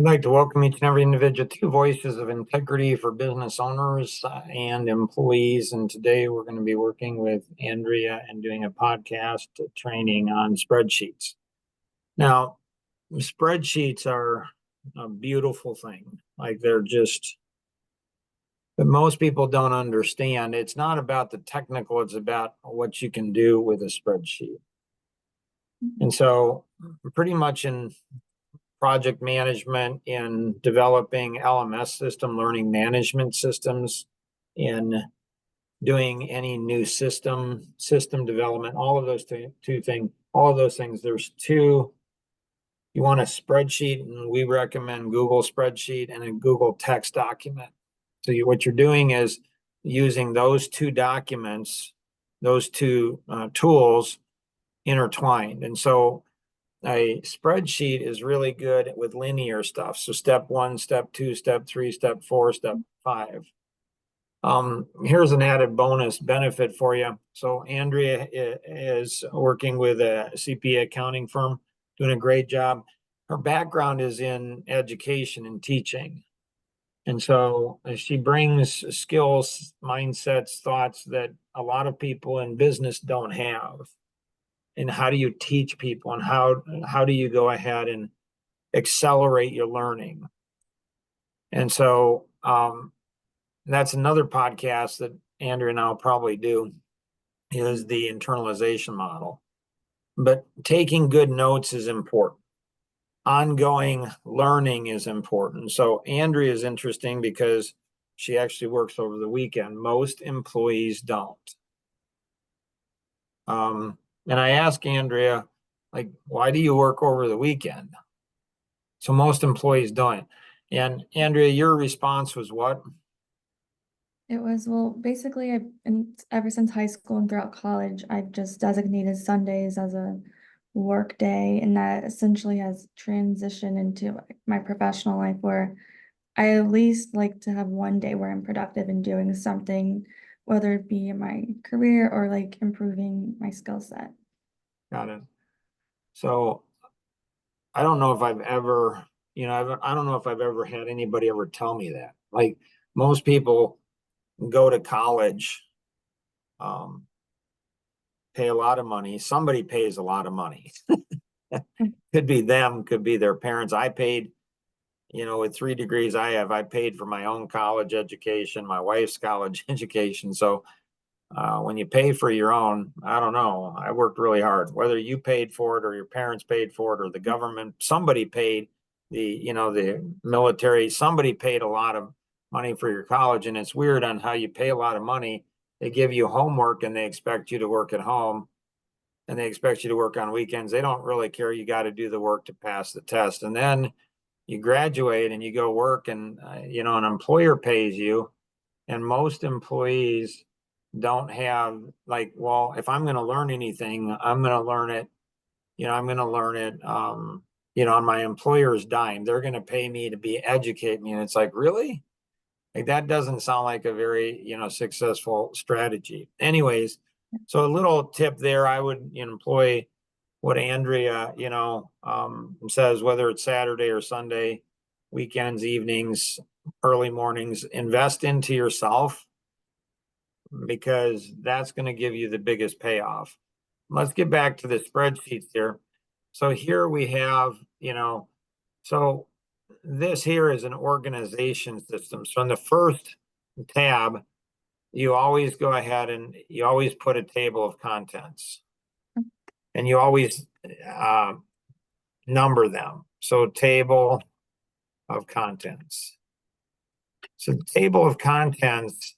I'd like to welcome each and every individual to Voices of Integrity for business owners and employees. And today we're going to be working with Andrea and doing a podcast training on spreadsheets. Now, spreadsheets are a beautiful thing. Like but most people don't understand. It's not about the technical, it's about what you can do with a spreadsheet. And so pretty much in project management, in developing LMS system, learning management systems, in doing any new system development, all of those things, there's two. You want a spreadsheet, and we recommend Google Spreadsheet and a Google text document. So what you're doing is using those two documents, those two tools intertwined. And so a spreadsheet is really good with linear stuff. So step 1, step 2, step 3, step 4, step 5. Here's an added bonus benefit for you. So Andrea is working with a CPA accounting firm, doing a great job. Her background is in education and teaching. And so she brings skills, mindsets, thoughts that a lot of people in business don't have. And how do you teach people, and how do you go ahead and accelerate your learning? And so that's another podcast that Andrea and I'll probably do, is the internalization model. But taking good notes is important. Ongoing learning is important. So Andrea is interesting because she actually works over the weekend. Most employees don't. And I asked Andrea, like, why do you work over the weekend? So most employees don't. And Andrea, your response was what? It was, well, basically, ever since high school and throughout college, I've just designated Sundays as a work day, and that essentially has transitioned into my professional life where I at least like to have one day where I'm productive and doing something, whether it be in my career or like improving my skill set. Got it. So I don't know if I've ever, I don't know if I've ever had anybody ever tell me that. Like most people go to college, pay a lot of money. Somebody pays a lot of money. Could be them, could be their parents. I paid, with 3 degrees I paid for my own college education, my wife's college education. So when you pay for your own, I don't know, I worked really hard, whether you paid for it or your parents paid for it or the government, somebody paid, the military, somebody paid a lot of money for your college. And it's weird on how you pay a lot of money. They give you homework and they expect you to work at home, and they expect you to work on weekends. They don't really care. You got to do the work to pass the test. And then you graduate and you go work, and an employer pays you. And most employees don't have, like, well, if I'm going to learn anything, I'm going to learn it, on my employer's dime. They're going to pay me to educate me. And it's like, really? Like, that doesn't sound like a very, successful strategy. Anyways, so a little tip there, I would employ what Andrea, says, whether it's Saturday or Sunday, weekends, evenings, early mornings, invest into yourself, because that's going to give you the biggest payoff. Let's get back to the spreadsheets here. So here we have, so this here is an organization system. So in the first tab, you always go ahead and you always put a table of contents, and you always number them. So table of contents. So table of contents,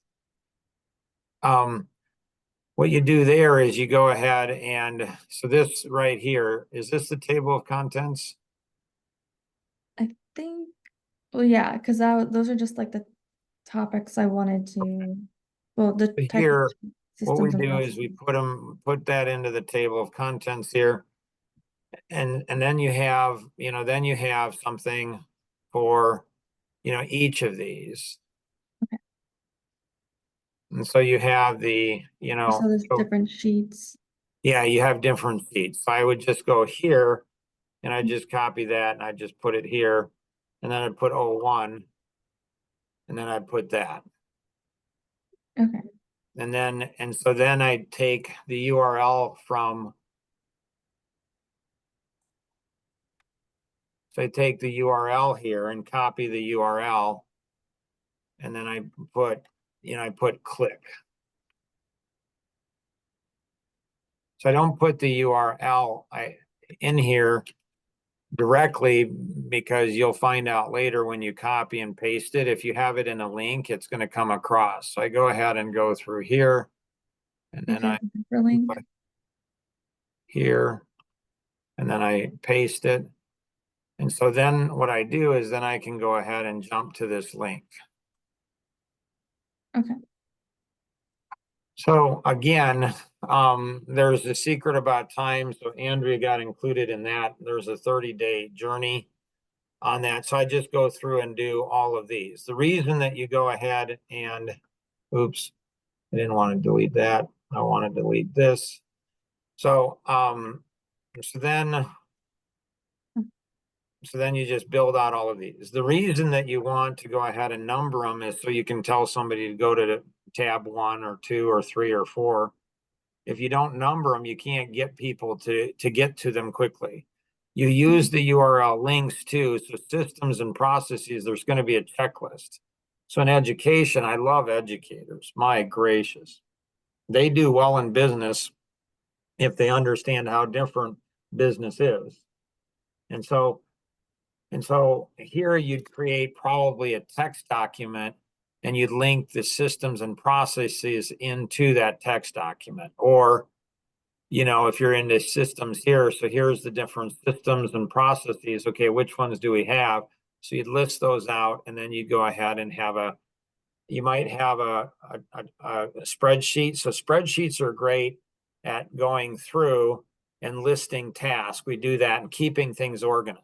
what you do there is you go ahead and, so this right here, is this the table of contents? I think, well, yeah, because those are just like the topics I wanted to, well, the type of Here, what we systems and do is we put that into the table of contents here. And then you have, something for, each of these. Okay. And so you have the, So there's different sheets. yeah, you have different sheets. So I would just go here and I just copy that and I just put it here. and then I'd put 01, and then I'd put that. Okay. And so then I'd take the URL from, so I take the URL here and copy the URL, and then I put, I put click. So I don't put the URL in here directly, because you'll find out later when you copy and paste it, if you have it in a link, it's going to come across. So I go ahead and go through here, and then I link here, and then I paste it. And so then what I do is then I can go ahead and jump to this link. Okay. So again, there's the secret about time. So Andrea got included in that. There's a 30-day journey on that. So I just go through and do all of these. The reason that you go ahead and, oops, I didn't want to delete that. I want to delete this. So, so then you just build out all of these. The reason that you want to go ahead and number them is so you can tell somebody to go to tab 1 or 2 or 3 or 4. If you don't number them, you can't get people to get to them quickly. You use the URL links too. So systems and processes, there's going to be a checklist. So in education, I love educators. My gracious. They do well in business if they understand how different business is. And so here you'd create probably a text document, and you'd link the systems and processes into that text document. Or, if you're into systems here, so here's the different systems and processes. Okay, which ones do we have? So you'd list those out, and then you go ahead and you might have a spreadsheet. So spreadsheets are great at going through and listing tasks. We do that and keeping things organized.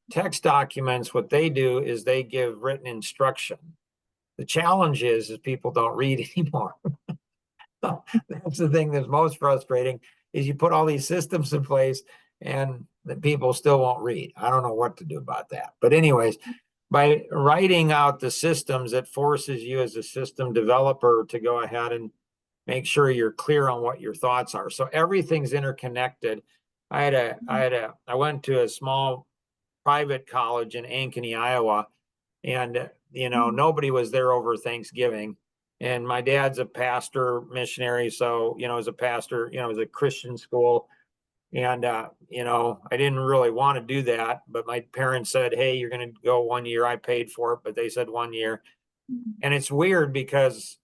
Text documents, what they do is they give written instruction. The challenge is people don't read anymore. So that's the thing that's most frustrating, is you put all these systems in place and the people still won't read. I don't know what to do about that. But anyways, by writing out the systems, it forces you as a system developer to go ahead and make sure you're clear on what your thoughts are. So everything's interconnected. I went to a small private college in Ankeny, Iowa, and nobody was there over Thanksgiving. And my dad's a pastor missionary, so as a pastor, it was a Christian school. And I didn't really want to do that, but my parents said, hey, you're going to go 1 year. I paid for it, but they said 1 year. And it's weird because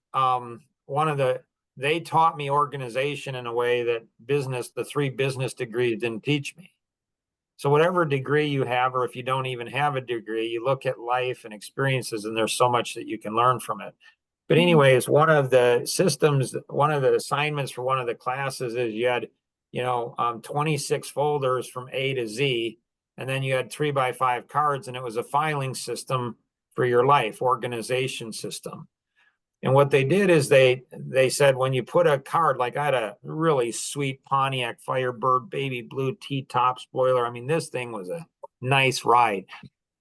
they taught me organization in a way that the 3 business degrees didn't teach me. So whatever degree you have, or if you don't even have a degree, you look at life and experiences, and there's so much that you can learn from it. But anyways, one of the assignments for one of the classes is you had, 26 folders from A to Z, and then you had 3x5 cards, and it was a filing system for your life, organization system. And what they did is they said, when you put a card, like I had a really sweet Pontiac Firebird baby blue T-top spoiler. I mean, this thing was a nice ride.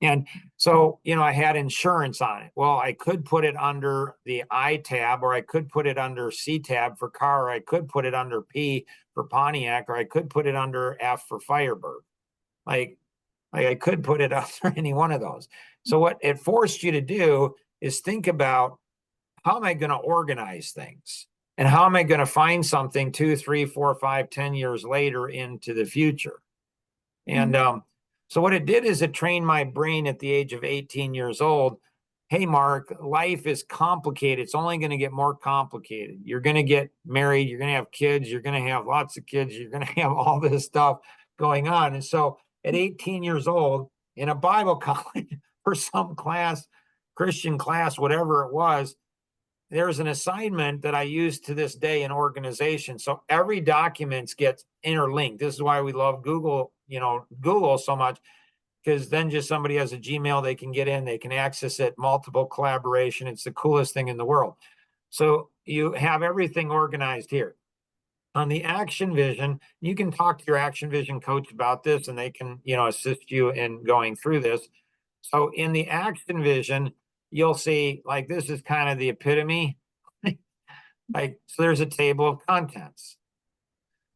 And so, I had insurance on it. Well, I could put it under the I tab, or I could put it under C tab for car, or I could put it under P for Pontiac, or I could put it under F for Firebird. Like I could put it under any one of those. So what it forced you to do is think about, how am I going to organize things? And how am I going to find something 2, 3, 4, 5, 10 years later into the future? And so what it did is it trained my brain at the age of 18 years old. Hey, Mark, life is complicated. It's only going to get more complicated. You're going to get married. You're going to have kids. You're going to have lots of kids. You're going to have all this stuff going on. And so at 18 years old, in a Bible college for some class, Christian class, whatever it was, there's an assignment that I use to this day in organization. So every document gets interlinked. This is why we love Google so much, because then just somebody has a Gmail, they can get in, they can access it, multiple collaboration. It's the coolest thing in the world. So you have everything organized here. On the Action Vision, you can talk to your Action Vision coach about this, and they can, assist you in going through this. So in the action vision, you'll see like this is kind of the epitome. Like, so there's a table of contents.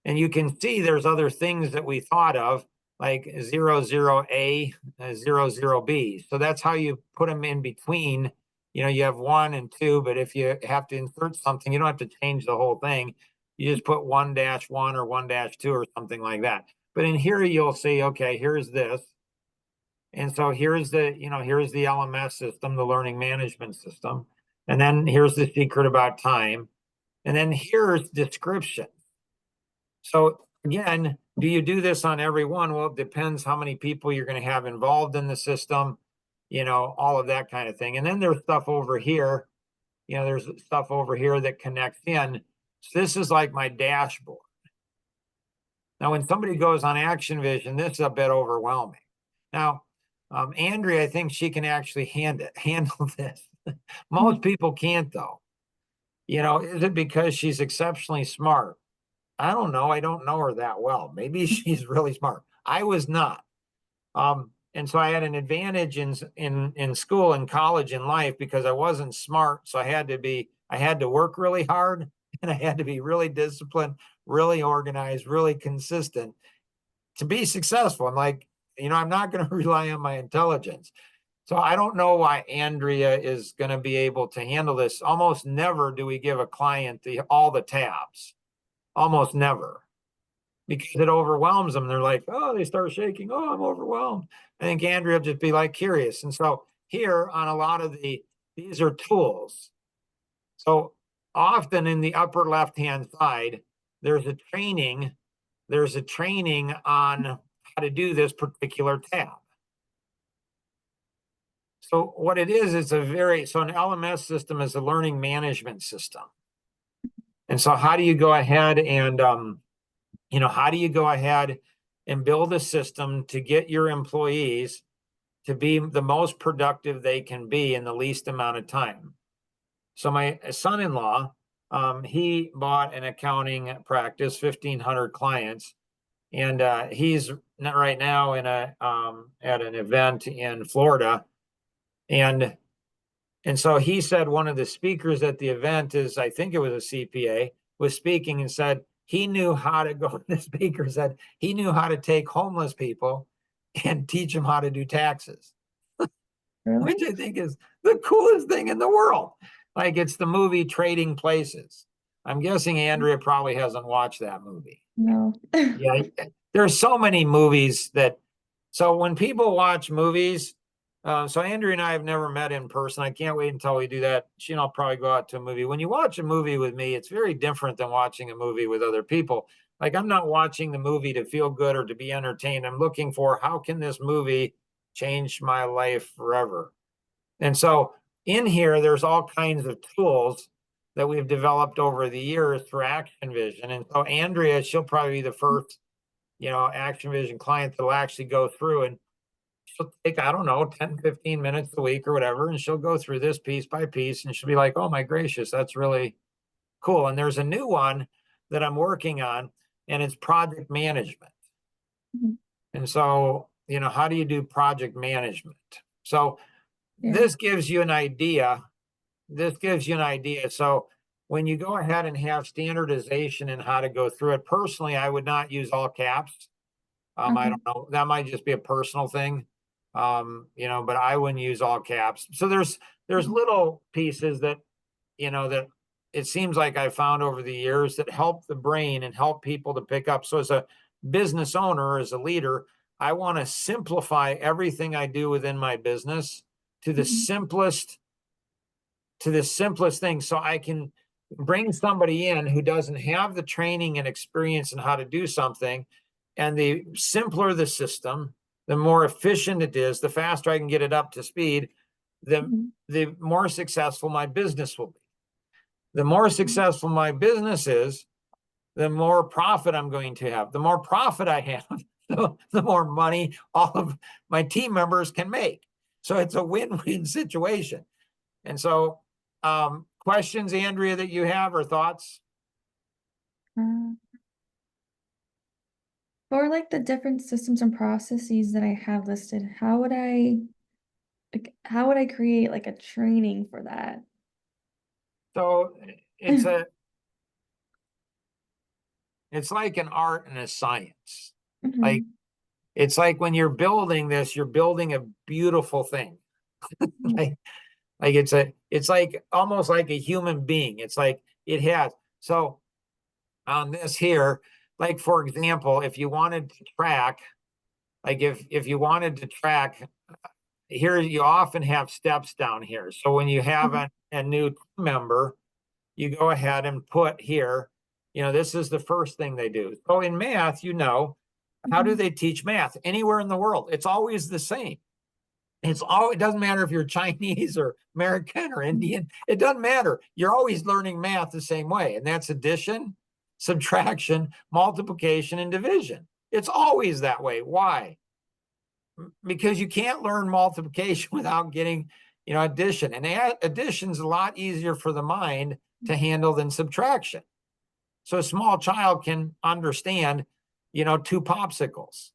And you can see there's other things that we thought of, like 00A, 00B. So that's how you put them in between. You know, you have 1 and 2, but if you have to insert something, you don't have to change the whole thing. You just put 1-1 or 1-2 or something like that. But in here, you'll see, okay, here's this. And so here's here's the LMS system, the learning management system. And then here's the secret about time. And then here's description. So again, do you do this on every one? Well, it depends how many people you're going to have involved in the system, all of that kind of thing. And then there's stuff over here, there's stuff over here that connects in. So this is like my dashboard. Now, when somebody goes on Action Vision, this is a bit overwhelming. Now, Andrea, I think she can actually handle this. Most people can't, though. Is it because she's exceptionally smart? I don't know. I don't know her that well. Maybe she's really smart. I was not. And so I had an advantage in school and college and life because I wasn't smart. So I had to work really hard and I had to be really disciplined, really organized, really consistent to be successful. And like, I'm not going to rely on my intelligence. So I don't know why Andrea is going to be able to handle this. Almost never do we give a client all the tabs. Almost never, because it overwhelms them. They're like, oh, they start shaking. Oh, I'm overwhelmed. I think Andrea will just be like curious. And so here on a lot of these are tools. So often in the upper left-hand side, there's a training on how to do this particular tab. So what it is, so an LMS system is a learning management system. And so how do you go ahead and, how do you go ahead and build a system to get your employees to be the most productive they can be in the least amount of time? So my son-in-law, he bought an accounting practice, 1,500 clients, and he's right now in at an event in Florida, and so he said one of the speakers at the event I think it was a CPA, was speaking and said he knew how to go. The speaker said he knew how to take homeless people and teach them how to do taxes, Really? which I think is the coolest thing in the world. Like it's the movie Trading Places. I'm guessing Andrea probably hasn't watched that movie. No. Yeah, there's so many movies so when people watch movies, so Andrea and I have never met in person. I can't wait until we do that. She and I'll probably go out to a movie. When you watch a movie with me, it's very different than watching a movie with other people. Like I'm not watching the movie to feel good or to be entertained. I'm looking for how can this movie change my life forever? And so in here, there's all kinds of tools that we've developed over the years for Action Vision. And so Andrea, she'll probably be the first, Action Vision client that'll actually go through, and she'll take, I don't know, 10, 15 minutes a week or whatever. And she'll go through this piece by piece and she'll be like, oh my gracious, that's really cool. And there's a new one that I'm working on, and it's project management. Mhm. And so, how do you do project management? So Yeah. this gives you an idea. So when you go ahead and have standardization in how to go through it, personally, I would not use all caps. I Okay. don't know. That might just be a personal thing. But I wouldn't use all caps. So there's little pieces that, that it seems like I found over the years that help the brain and help people to pick up. So as a business owner, as a leader, I want to simplify everything I do within my business to the simplest thing, so I can bring somebody in who doesn't have the training and experience in how to do something. And the simpler the system, the more efficient it is, the faster I can get it up to speed, the more successful my business will be. The more successful my business is, the more profit I'm going to have. The more profit I have, the more money all of my team members can make. So it's a win-win situation. And so, questions, Andrea, that you have, or thoughts? Uh, for like the different systems and processes that I have listed, how would I like, how would I create like a training for that? So it's a, it's like an art and a science. Like, Mhm. it's like when you're building this, you're building a beautiful thing. Yeah. Like, it's like almost like a human being. It's like it has. So on this here, like for example, if you wanted to track, like if you wanted to track, here you often have steps down here. So when you have Mhm. a new team member, you go ahead and put here, this is the first thing they do. So in math, how do Mhm. they teach math anywhere in the world? It's always the same. It doesn't matter if you're Chinese or American or Indian, it doesn't matter. You're always learning math the same way. And that's addition, subtraction, multiplication, and division. It's always that way. Why? Because you can't learn multiplication without getting, addition. And addition's a lot easier for the mind to handle than subtraction. So a small child can understand, two popsicles.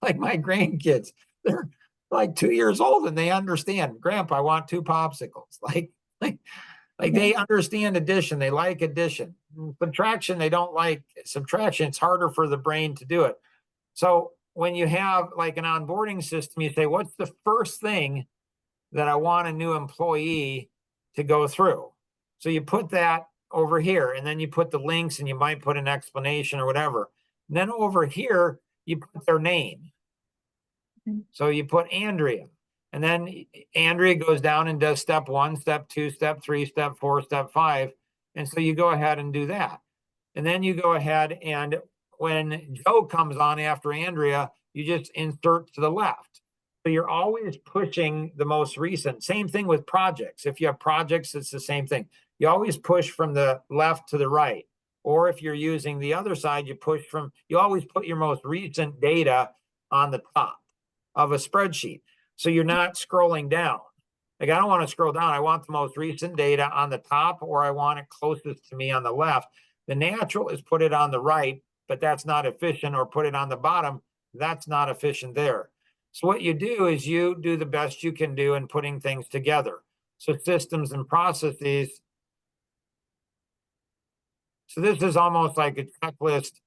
Like my grandkids, they're like 2 years old and they understand, Grandpa, I want two popsicles. Like Yeah. they understand addition, they like addition. Subtraction, they don't like subtraction. It's harder for the brain to do it. So when you have like an onboarding system, you say, what's the first thing that I want a new employee to go through? So you put that over here, and then you put the links, and you might put an explanation or whatever. And then over here, you put their name. Mhm. So you put Andrea, and then Andrea goes down and does step 1, step 2, step 3, step 4, step 5. And so you go ahead and do that. And then you go ahead and when Joe comes on after Andrea, you just insert to the left. So you're always pushing the most recent. Same thing with projects. If you have projects, it's the same thing. You always push from the left to the right. Or if you're using the other side, you always put your most recent data on the top of a spreadsheet. So you're not scrolling down. Like I don't want to scroll down. I want the most recent data on the top, or I want it closest to me on the left. The natural is put it on the right, but that's not efficient, or put it on the bottom. That's not efficient there. So what you do is you do the best you can do in putting things together. So systems and processes. So this is almost like a checklist.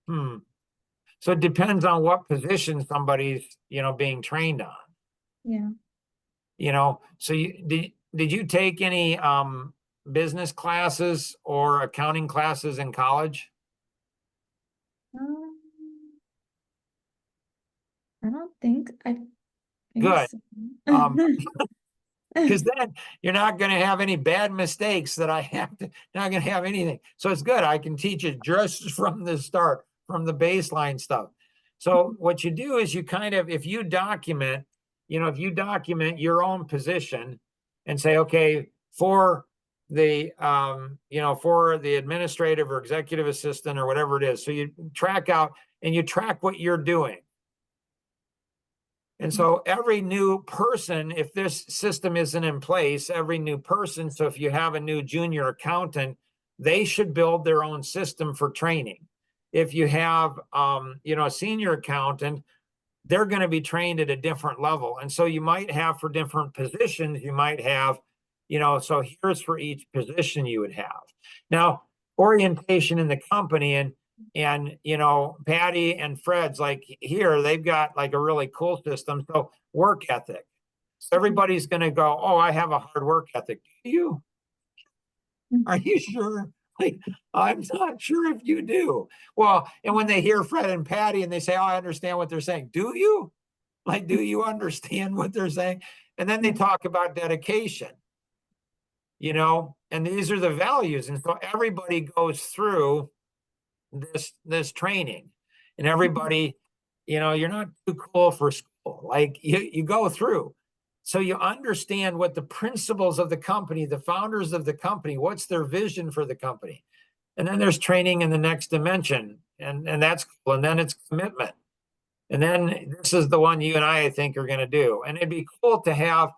So it depends on what position somebody's, being trained on. Yeah. So did you take any business classes or accounting classes in college? Um, I think Good. so. Um, because then you're not going to have any bad mistakes that I have to, not going to have anything. So it's good. I can teach it just from the start, from the baseline stuff. So what you do is you kind of, if you document, your own position and say, okay, for for the administrative or executive assistant or whatever it is. So you track out and you track what you're doing. And so every new person, if this system isn't in place, every new person, so if you have a new junior accountant, they should build their own system for training. If you have, a senior accountant, they're going to be trained at a different level. And so you might have for different positions, you might have, so here's for each position you would have. Now, orientation in the company and Patty and Fred's like here, they've got like a really cool system. So work ethic. So everybody's going to go, oh, I have a hard work ethic. Do you? Are you sure? Like, I'm not sure if you do. Well, and when they hear Fred and Patty and they say, oh, I understand what they're saying. Do you? Like, do you understand what they're saying? And then they Yeah. talk about dedication, and these are the values. And so everybody goes through this training and everybody, you're not too cool for school. Like you go through. So you understand what the principles of the company, the founders of the company, what's their vision for the company. And then there's training in the next dimension. And that's cool. And then it's commitment. And then this is the one you and I think, are going to do. And it'd be cool to have,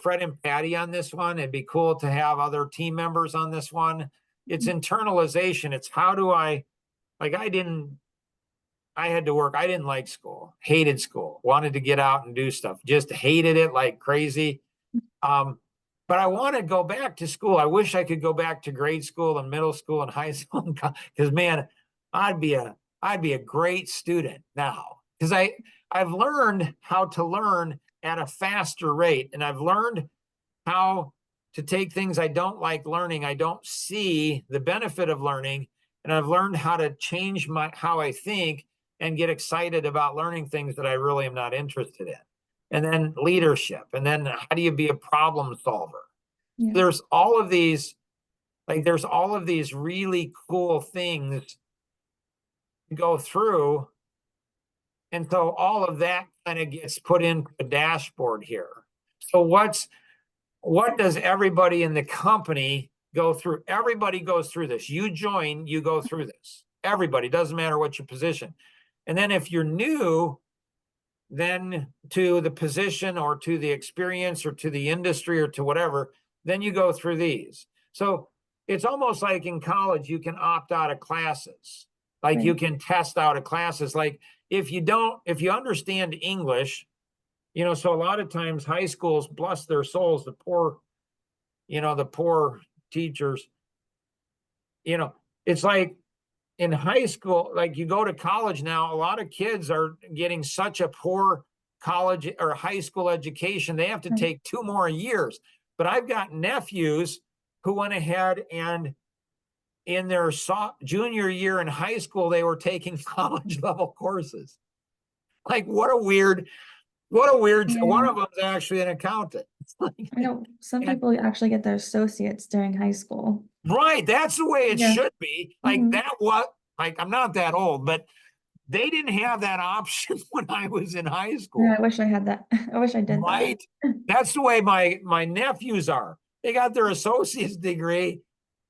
Fred and Patty on this one. It'd be cool to have other team members on this one. It's internalization. It's how do I, like, I didn't, I had to work. I didn't like school, hated school, wanted to get out and do stuff, just hated it like crazy. Um, but I want to go back to school. I wish I could go back to grade school and middle school and high school because man, I'd be a I'd be a great student now because I've learned how to learn at a faster rate, and I've learned how to take things I don't like learning. I don't see the benefit of learning, and I've learned how to change my how I think and get excited about learning things that I really am not interested in. And then leadership, and then how do you be a problem solver? Yeah, There's all of these, like there's all of these really cool things to go through. And so all of that kind of gets put into a dashboard here. So what does everybody in the company go through? Everybody goes through this. You join, you go through this. Everybody, doesn't matter what your position. And then if you're new, then to the position or to the experience or to the industry or to whatever, then you go through these. So it's almost like in college, you can opt out of classes. Like you right, can test out of classes. Like if you understand English, so a lot of times high schools, bless their souls, the poor teachers, it's like in high school, like you go to college now, a lot of kids are getting such a poor college or high school education. They have to right. take 2 more years. But I've got nephews who went ahead and in their junior year in high school, they were taking college level courses. Like one Yeah, of them's actually an accountant. I know some And people actually get their associates during high school. right, that's the way it Yeah. should be. Like Hmm. that what like I'm not that old, but they didn't have that option when I was in high Yeah, I school. wish I had that. I wish I did that. Right? That's the way my nephews are. They got their associate's degree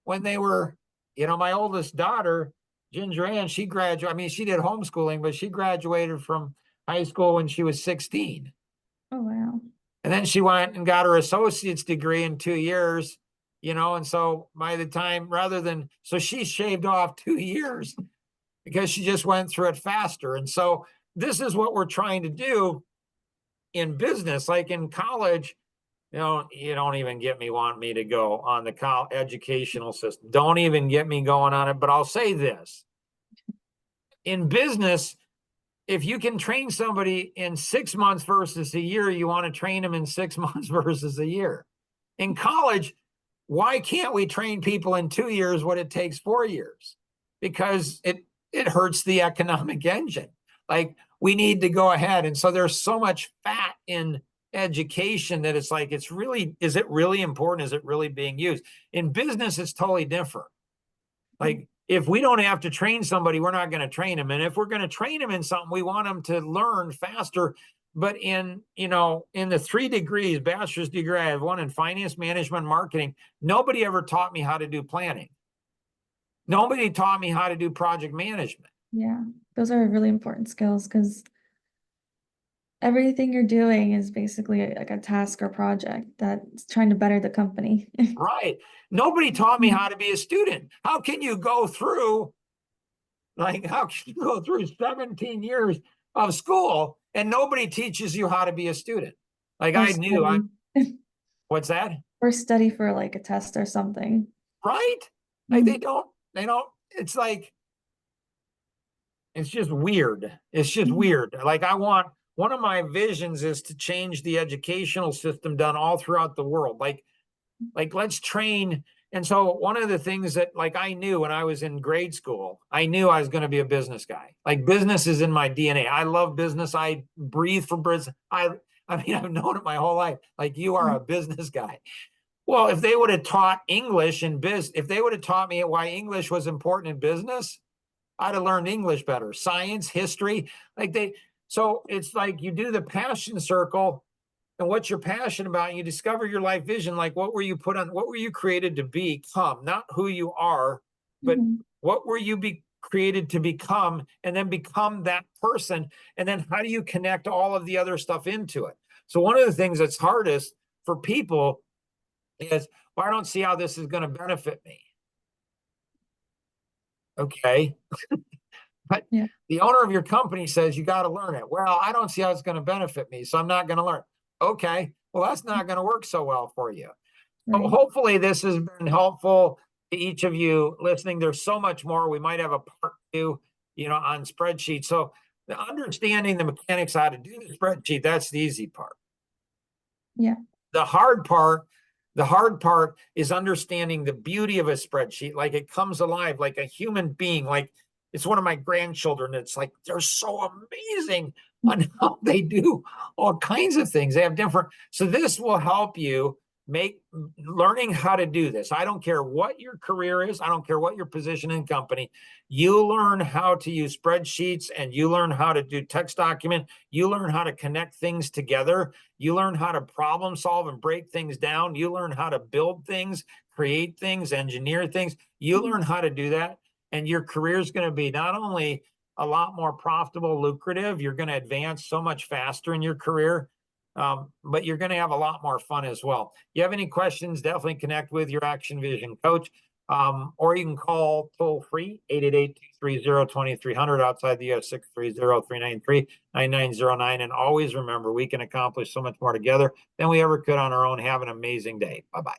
when they were, my oldest daughter, Ginger Ann, she graduated. I mean, she did homeschooling, but she graduated from high school when she was 16. Oh, wow. And then she went and got her associate's degree in 2 years, and so by the time, so she shaved off 2 years because she just went through it faster. And so this is what we're trying to do in business. Like in college, you don't even get me wanting me to go on the educational system. Don't even get me going on it. But I'll say this in business, if you can train somebody in 6 months versus a year, you want to train them in 6 months versus a year. In college, why can't we train people in 2 years what it takes 4 years? Because it hurts the economic engine. Like we need to go ahead. And so there's so much fat in education that it's like, is it really important? Is it really being used? In business, it's totally different. Like if we don't have to train somebody, we're not going to train them. And if we're going to train them in something, we want them to learn faster. But in the 3 degrees, bachelor's degree, I have one in finance, management, marketing. Nobody ever taught me how to do planning. Nobody taught me how to do project management. Yeah, those are really important skills because everything you're doing is basically like a task or project that's trying to better the company. Right. Nobody taught me how to be a student. How can you go through 17 years of school and nobody teaches you how to be a student? Like Or I knew I study. what's that? Or study for like a test or something. Right? Like Mhm. they don't, it's like, it's just weird. It's just Mhm. weird. Like one of my visions is to change the educational system done all throughout the world. Like let's train. And so one of the things that like I knew when I was in grade school, I knew I was going to be a business guy. Like business is in my DNA. I love business. I breathe for business. I mean, I've known it my whole life. Like you are a business guy. Well, if they would have taught English in if they would have taught me why English was important in business, I'd have learned English better. Science, history, so it's like you do the passion circle and what you're passionate about, and you discover your life vision. Like what were you created to become? Not who you are, but Mhm. what were you created to become, and then become that person. And then how do you connect all of the other stuff into it? So one of the things that's hardest for people is, well, I don't see how this is going to benefit me. Okay. But Yeah. the owner of your company says you got to learn it. Well, I don't see how it's going to benefit me, so I'm not going to learn. Okay, well, that's not going to work so well for you. So Right. hopefully this has been helpful to each of you listening. There's so much more. We might have a part two, on spreadsheets. So the understanding the mechanics of how to do the spreadsheet, that's the easy part. Yeah. The hard part is understanding the beauty of a spreadsheet, like it comes alive, like a human being, like it's one of my grandchildren. It's like they're so amazing on how they do all kinds of things. They have different, so this will help you make learning how to do this. I don't care what your career is, I don't care what your position in company. You learn how to use spreadsheets, and you learn how to do text document, you learn how to connect things together, you learn how to problem solve and break things down, you learn how to build things, create things, engineer things. You learn how to do that, and your career is going to be not only a lot more profitable, lucrative, you're going to advance so much faster in your career, but you're going to have a lot more fun as well. You have any questions, definitely connect with your Action Vision coach, or you can call toll free 888-230-2300 outside the US 630-393-9909. And always remember, we can accomplish so much more together than we ever could on our own. Have an amazing day. Bye-bye.